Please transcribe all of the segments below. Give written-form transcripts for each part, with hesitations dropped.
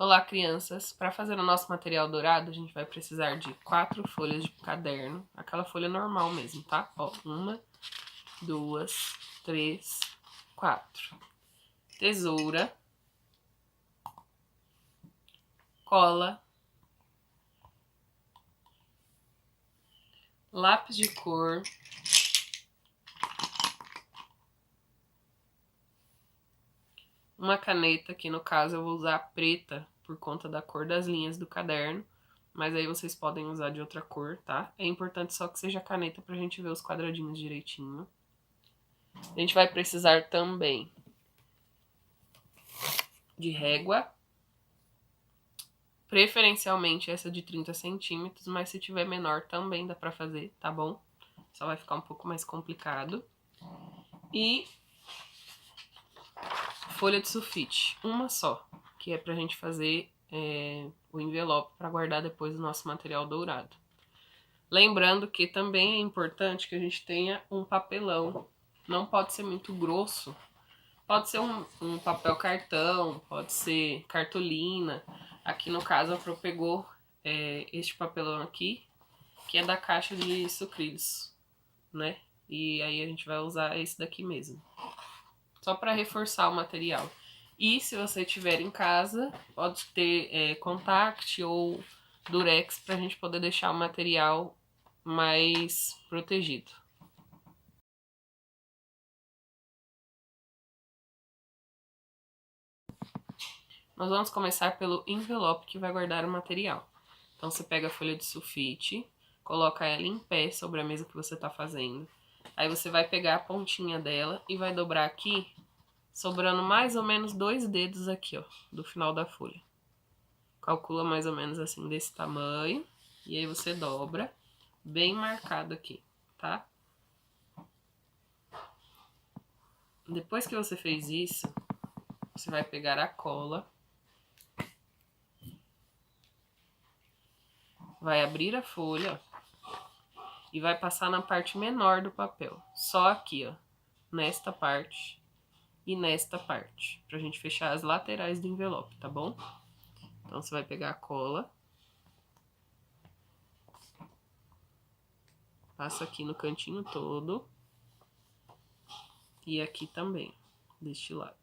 Olá, crianças! Para fazer o nosso material dourado, a gente vai precisar de 4 folhas de caderno, aquela folha normal mesmo, tá? Ó, 1, 2, 3, 4. Tesoura, cola, lápis de cor, uma caneta, que no caso eu vou usar a preta por conta da cor das linhas do caderno, mas aí vocês podem usar de outra cor, tá? É importante só que seja caneta pra gente ver os quadradinhos direitinho. A gente vai precisar também de régua, preferencialmente essa de 30 centímetros, mas se tiver menor também dá pra fazer, tá bom? Só vai ficar um pouco mais complicado. E folha de sulfite, uma só, que é pra gente fazer o envelope para guardar depois o nosso material dourado. Lembrando que também é importante que a gente tenha um papelão, não pode ser muito grosso, pode ser um papel cartão, pode ser cartolina. Aqui no caso a Pro pegou este papelão aqui, que é da caixa de sucrilhos, né? E aí a gente vai usar esse daqui mesmo, só para reforçar o material. E se você tiver em casa, pode ter contact ou durex para a gente poder deixar o material mais protegido. Nós vamos começar pelo envelope que vai guardar o material. Então você pega a folha de sulfite, coloca ela em pé sobre a mesa que você está fazendo. Aí você vai pegar a pontinha dela e vai dobrar aqui, sobrando mais ou menos 2 dedos aqui, ó, do final da folha. Calcula mais ou menos assim, desse tamanho. E aí você dobra, bem marcado aqui, tá? Depois que você fez isso, você vai pegar a cola. Vai abrir a folha, ó, e vai passar na parte menor do papel. Só aqui, ó, nesta parte e nesta parte, pra gente fechar as laterais do envelope, tá bom? Então você vai pegar a cola, passa aqui no cantinho todo e aqui também, deste lado.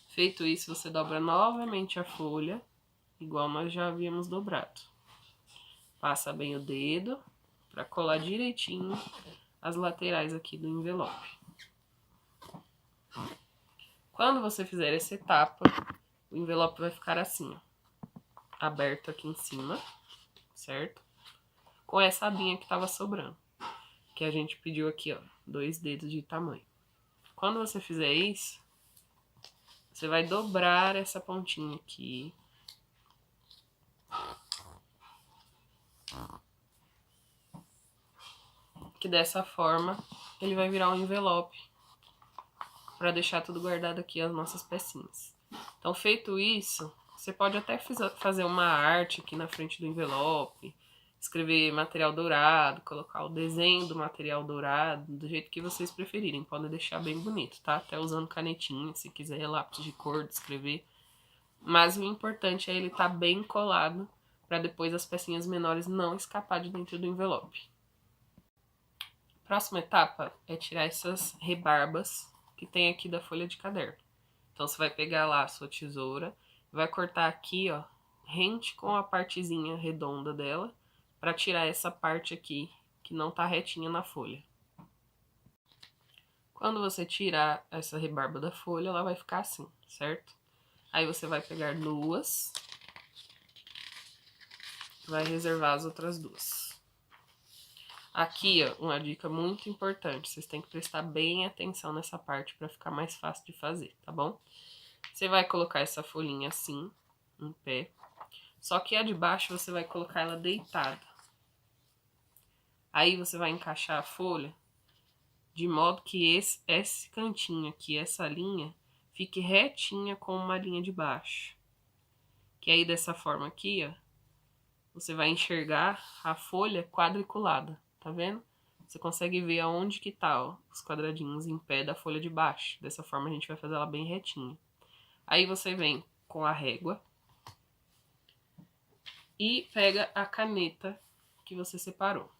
Feito isso, você dobra novamente a folha, igual nós já havíamos dobrado. Passa bem o dedo para colar direitinho as laterais aqui do envelope. Quando você fizer essa etapa, o envelope vai ficar assim, ó, aberto aqui em cima, certo? Com essa abinha que tava sobrando, que a gente pediu aqui, ó, 2 dedos de tamanho. Quando você fizer isso, você vai dobrar essa pontinha aqui. Que dessa forma ele vai virar um envelope para deixar tudo guardado aqui, as nossas pecinhas. Então, feito isso, você pode até fazer uma arte aqui na frente do envelope, escrever material dourado, colocar o desenho do material dourado, do jeito que vocês preferirem. Podem deixar bem bonito, tá? Até usando canetinha, se quiser lápis de cor, de escrever. Mas o importante é ele estar bem colado, para depois as pecinhas menores não escapar de dentro do envelope. Próxima etapa é tirar essas rebarbas que tem aqui da folha de caderno. Então você vai pegar lá a sua tesoura, vai cortar aqui, ó, rente com a partezinha redonda dela, para tirar essa parte aqui que não tá retinha na folha. Quando você tirar essa rebarba da folha, ela vai ficar assim, certo? Aí você vai pegar 2, vai reservar as outras 2. Aqui, ó, uma dica muito importante, vocês têm que prestar bem atenção nessa parte para ficar mais fácil de fazer, tá bom? Você vai colocar essa folhinha assim, em pé, só que a de baixo você vai colocar ela deitada. Aí você vai encaixar a folha de modo que esse cantinho aqui, essa linha, fique retinha com uma linha de baixo. Que aí dessa forma aqui, ó, você vai enxergar a folha quadriculada, tá vendo? você consegue ver aonde que tá, ó, os quadradinhos em pé da folha de baixo. Dessa forma a gente vai fazer ela bem retinha. Aí você vem com a régua e pega a caneta que você separou.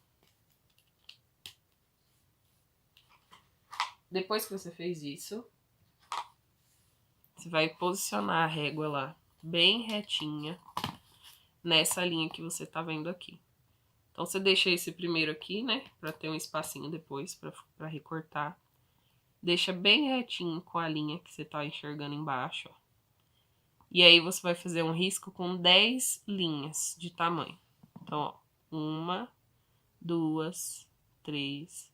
Depois que você fez isso, você vai posicionar a régua lá bem retinha nessa linha que você tá vendo aqui. Então, você deixa esse primeiro aqui, né, pra ter um espacinho depois pra recortar. Deixa bem retinho com a linha que você tá enxergando embaixo, ó. E aí, você vai fazer um risco com 10 linhas de tamanho. Então, ó, 1, 2, 3,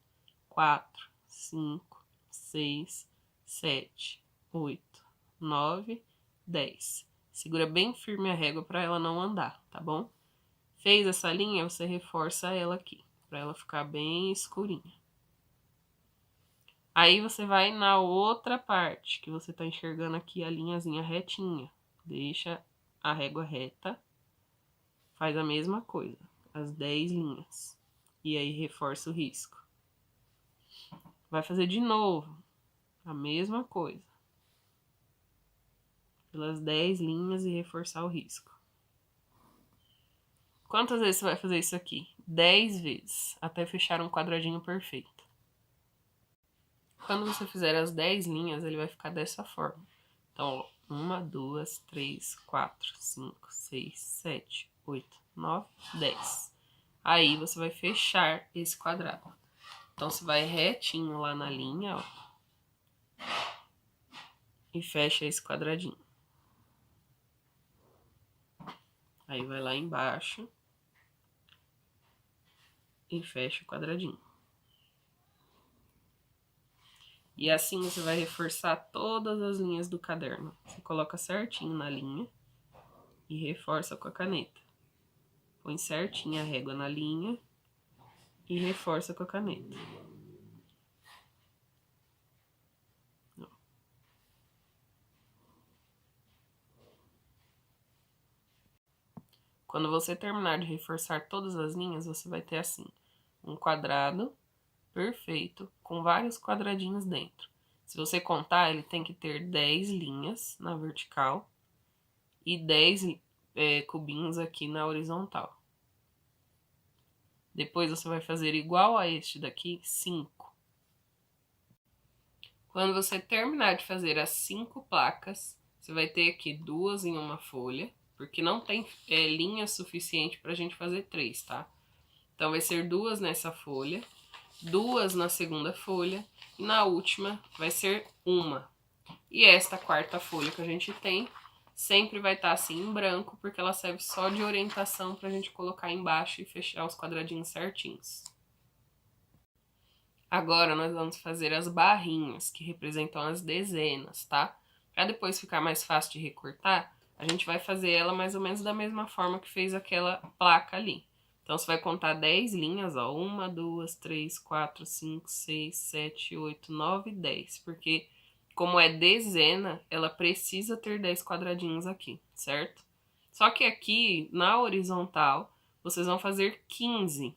4, 5, 6, 7, 8, 9, 10. Segura bem firme a régua pra ela não andar, tá bom? Fez essa linha, você reforça ela aqui, pra ela ficar bem escurinha. Aí você vai na outra parte, que você tá enxergando aqui a linhazinha retinha. Deixa a régua reta, faz a mesma coisa, as 10 linhas. E aí reforça o risco. Vai fazer de novo a mesma coisa, pelas 10 linhas e reforçar o risco. Quantas vezes você vai fazer isso aqui? 10 vezes, até fechar um quadradinho perfeito. Quando você fizer as 10 linhas, ele vai ficar dessa forma. Então, 1, 2, 3, 4, 5, 6, 7, 8, 9, 10. Aí, você vai fechar esse quadrado. Então, você vai retinho lá na linha, ó. E fecha esse quadradinho. Aí, vai lá embaixo. E fecha o quadradinho. E assim você vai reforçar todas as linhas do caderno. Você coloca certinho na linha e reforça com a caneta. Põe certinho a régua na linha e reforça com a caneta. Quando você terminar de reforçar todas as linhas, você vai ter assim, um quadrado perfeito com vários quadradinhos dentro. Se você contar, ele tem que ter 10 linhas na vertical e 10 cubinhos aqui na horizontal. Depois você vai fazer igual a este daqui, 5. Quando você terminar de fazer as 5 placas, você vai ter aqui 2 em uma folha, porque não tem linha suficiente pra gente fazer 3, tá? Então, vai ser 2 nessa folha, 2 na segunda folha, e na última vai ser 1. E esta quarta folha que a gente tem, sempre vai estar assim em branco, porque ela serve só de orientação pra gente colocar embaixo e fechar os quadradinhos certinhos. Agora, nós vamos fazer as barrinhas, que representam as dezenas, tá? Pra depois ficar mais fácil de recortar, a gente vai fazer ela mais ou menos da mesma forma que fez aquela placa ali. Então, você vai contar 10 linhas, ó. 1, 2, 3, 4, 5, 6, 7, 8, 9, 10. Porque, como é dezena, ela precisa ter 10 quadradinhos aqui, certo? Só que aqui, na horizontal, vocês vão fazer 15.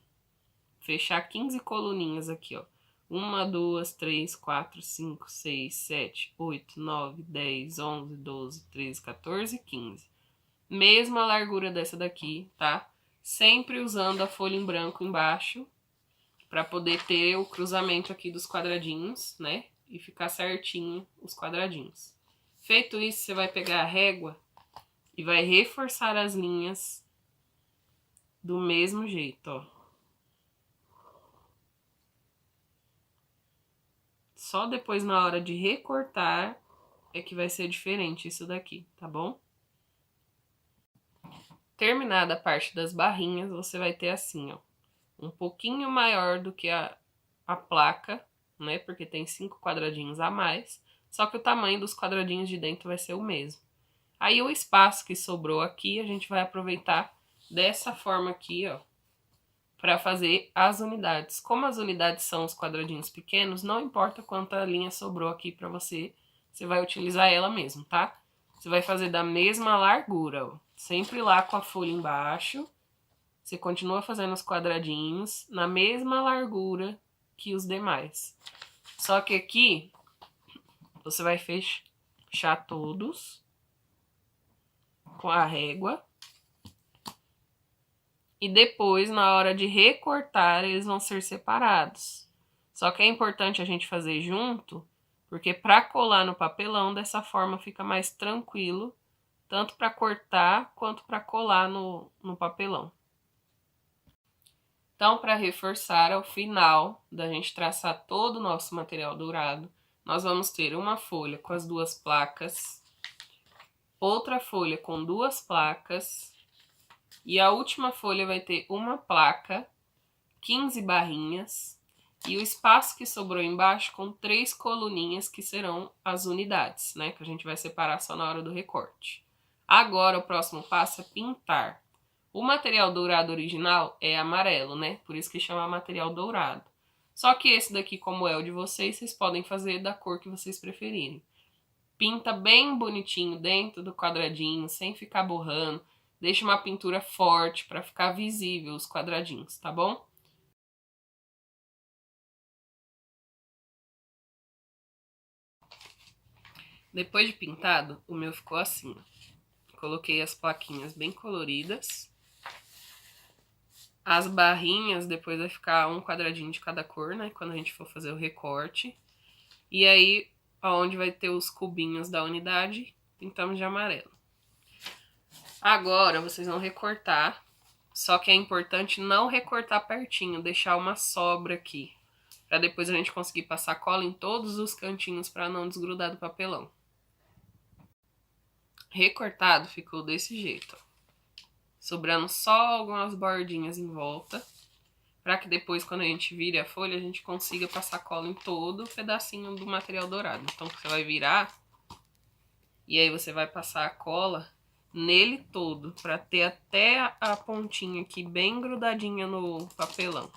Fechar 15 coluninhas aqui, ó. 1, 2, 3, 4, 5, 6, 7, 8, 9, 10, 11, 12, 13, 14, 15. Mesma largura dessa daqui, tá? Sempre usando a folha em branco embaixo, pra poder ter o cruzamento aqui dos quadradinhos, né? E ficar certinho os quadradinhos. Feito isso, você vai pegar a régua e vai reforçar as linhas do mesmo jeito, ó. Só depois, na hora de recortar, é que vai ser diferente isso daqui, tá bom? Terminada a parte das barrinhas, você vai ter assim, ó. Um pouquinho maior do que a placa, né? Porque tem 5 quadradinhos a mais. Só que o tamanho dos quadradinhos de dentro vai ser o mesmo. Aí o espaço que sobrou aqui, a gente vai aproveitar dessa forma aqui, ó. Para fazer as unidades. Como as unidades são os quadradinhos pequenos, não importa quanta linha sobrou aqui para você, você vai utilizar ela mesmo, tá? Você vai fazer da mesma largura, ó. Sempre lá com a folha embaixo. Você continua fazendo os quadradinhos na mesma largura que os demais. Só que aqui, você vai fechar todos com a régua. E depois, na hora de recortar, eles vão ser separados. Só que é importante a gente fazer junto, porque para colar no papelão, dessa forma fica mais tranquilo, tanto para cortar quanto para colar no papelão. Então, para reforçar, ao final da gente traçar todo o nosso material dourado, nós vamos ter uma folha com as 2 placas, outra folha com 2 placas, e a última folha vai ter uma placa, 15 barrinhas, e o espaço que sobrou embaixo com 3 coluninhas que serão as unidades, né? Que a gente vai separar só na hora do recorte. Agora, o próximo passo é pintar. O material dourado original é amarelo, né? Por isso que chama material dourado. Só que esse daqui, como é o de vocês, vocês podem fazer da cor que vocês preferirem. Pinta bem bonitinho dentro do quadradinho, sem ficar borrando. Deixa uma pintura forte para ficar visível os quadradinhos, tá bom? Depois de pintado, o meu ficou assim. Coloquei as plaquinhas bem coloridas. As barrinhas, depois vai ficar um quadradinho de cada cor, né? Quando a gente for fazer o recorte. E aí, onde vai ter os cubinhos da unidade, pintamos de amarelo. Agora, vocês vão recortar. Só que é importante não recortar pertinho, deixar uma sobra aqui. Pra depois a gente conseguir passar cola em todos os cantinhos pra não desgrudar do papelão. Recortado ficou desse jeito, ó. Sobrando só algumas bordinhas em volta, para que depois, quando a gente vire a folha, a gente consiga passar cola em todo o pedacinho do material dourado. Então, você vai virar e aí você vai passar a cola nele todo, para ter até a pontinha aqui bem grudadinha no papelão.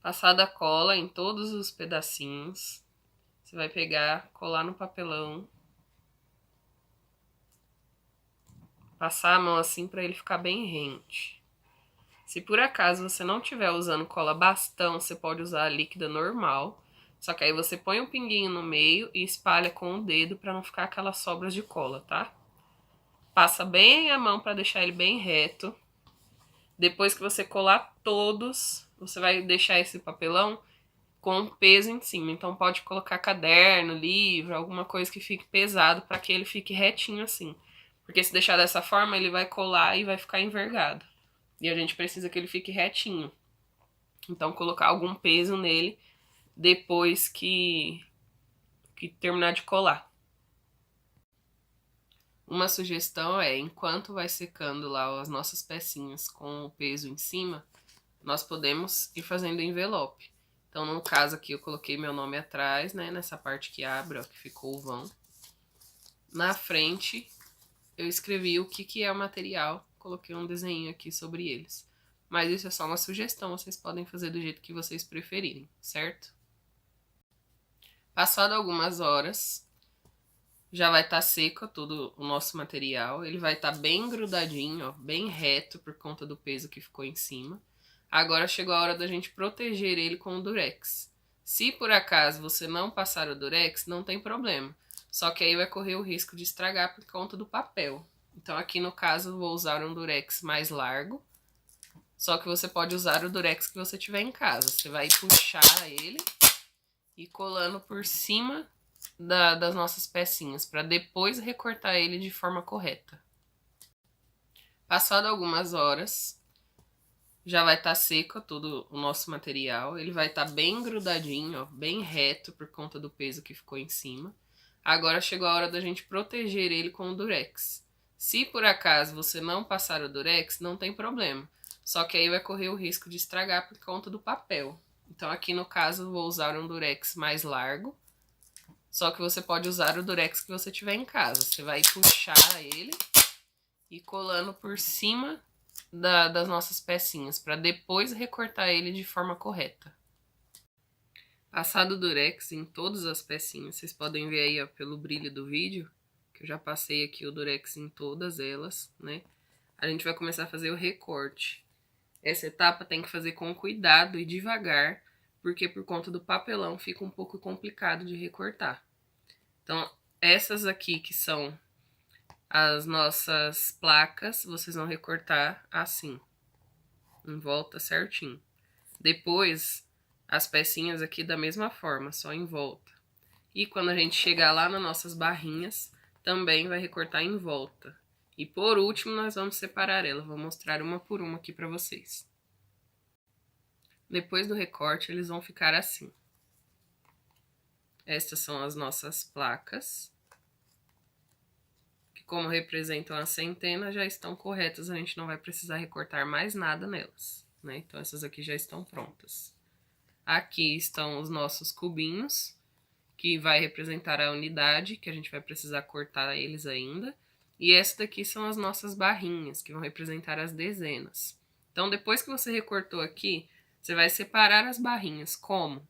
Passada a cola em todos os pedacinhos, você vai pegar, colar no papelão, passar a mão assim para ele ficar bem rente. Se por acaso você não estiver usando cola bastão, você pode usar a líquida normal. Só que aí você põe um pinguinho no meio e espalha com o dedo para não ficar aquelas sobras de cola, tá? Passa bem a mão para deixar ele bem reto. Depois que você colar todos, você vai deixar esse papelão com um peso em cima. Então pode colocar caderno, livro, alguma coisa que fique pesado para que ele fique retinho assim. Porque se deixar dessa forma, ele vai colar e vai ficar envergado. E a gente precisa que ele fique retinho. Então, colocar algum peso nele depois que terminar de colar. Uma sugestão é, enquanto vai secando lá as nossas pecinhas com o peso em cima, nós podemos ir fazendo envelope. Então, no caso aqui, eu coloquei meu nome atrás, né? Nessa parte que abre, ó, que ficou o vão. Na frente, eu escrevi o que é o material, coloquei um desenho aqui sobre eles. Mas isso é só uma sugestão, vocês podem fazer do jeito que vocês preferirem, certo? Passado algumas horas, já vai estar seco todo o nosso material. Ele vai estar bem grudadinho, ó, bem reto por conta do peso que ficou em cima. Agora chegou a hora da gente proteger ele com o durex. Se por acaso você não passar o durex, não tem problema. Só que aí vai correr o risco de estragar por conta do papel. Então aqui no caso eu vou usar um durex mais largo. Só que você pode usar o durex que você tiver em casa. Você vai puxar ele e colando por cima das nossas pecinhas, para depois recortar ele de forma correta. Passado algumas horas, já vai estar seco todo o nosso material. Ele vai estar bem grudadinho, ó, bem reto por conta do peso que ficou em cima. Agora chegou a hora da gente proteger ele com o durex. Se por acaso você não passar o durex, não tem problema. Só que aí vai correr o risco de estragar por conta do papel. Então aqui no caso eu vou usar um durex mais largo. Só que você pode usar o durex que você tiver em casa. Você vai puxar ele e colando por cima das nossas pecinhas, para depois recortar ele de forma correta. Passado o durex em todas as pecinhas, vocês podem ver aí, ó, pelo brilho do vídeo, que eu já passei aqui o durex em todas elas, né? A gente vai começar a fazer o recorte. Essa etapa tem que fazer com cuidado e devagar, porque por conta do papelão fica um pouco complicado de recortar. Então, essas aqui que são as nossas placas, vocês vão recortar assim, em volta certinho. Depois, as pecinhas aqui da mesma forma, só em volta. E quando a gente chegar lá nas nossas barrinhas, também vai recortar em volta. E por último, nós vamos separar ela. Vou mostrar uma por uma aqui pra vocês. Depois do recorte, eles vão ficar assim. Estas são as nossas placas, que como representam a centena, já estão corretas. A gente não vai precisar recortar mais nada nelas, né? Então, essas aqui já estão prontas. Aqui estão os nossos cubinhos, que vai representar a unidade, que a gente vai precisar cortar eles ainda. E essa daqui são as nossas barrinhas, que vão representar as dezenas. Então, depois que você recortou aqui, você vai separar as barrinhas. Como?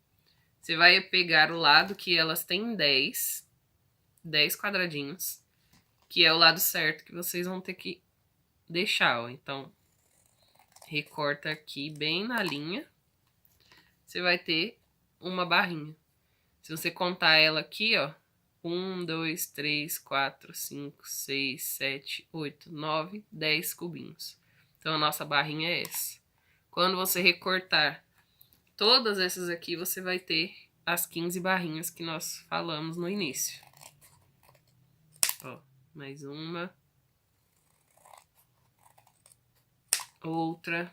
Você vai pegar o lado que elas têm 10 quadradinhos, que é o lado certo que vocês vão ter que deixar, ó. Então, recorta aqui bem na linha, você vai ter uma barrinha. Se você contar ela aqui, ó, 1, 2, 3, 4, 5, 6, 7, 8, 9, 10 cubinhos. Então, a nossa barrinha é essa. Quando você recortar todas essas aqui, você vai ter as 15 barrinhas que nós falamos no início. Ó, mais uma. Outra.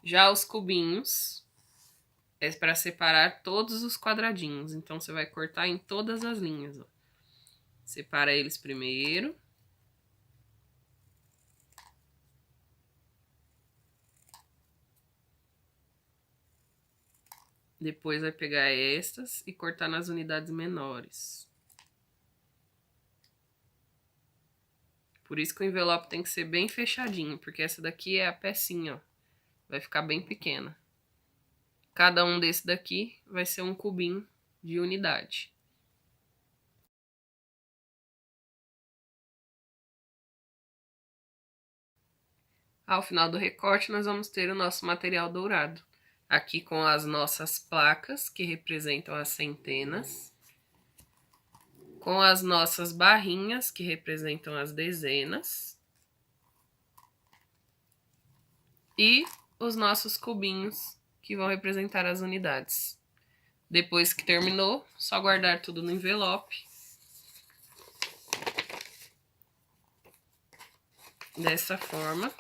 Já os cubinhos é para separar todos os quadradinhos. Então, você vai cortar em todas as linhas, ó. Separa eles primeiro. Depois vai pegar estas e cortar nas unidades menores. Por isso que o envelope tem que ser bem fechadinho, porque essa daqui é a pecinha, ó. Vai ficar bem pequena. Cada um desse daqui vai ser um cubinho de unidade. Ao final do recorte, nós vamos ter o nosso material dourado. Aqui com as nossas placas, que representam as centenas. Com as nossas barrinhas, que representam as dezenas. E os nossos cubinhos, que vão representar as unidades. Depois que terminou, só guardar tudo no envelope. Dessa forma.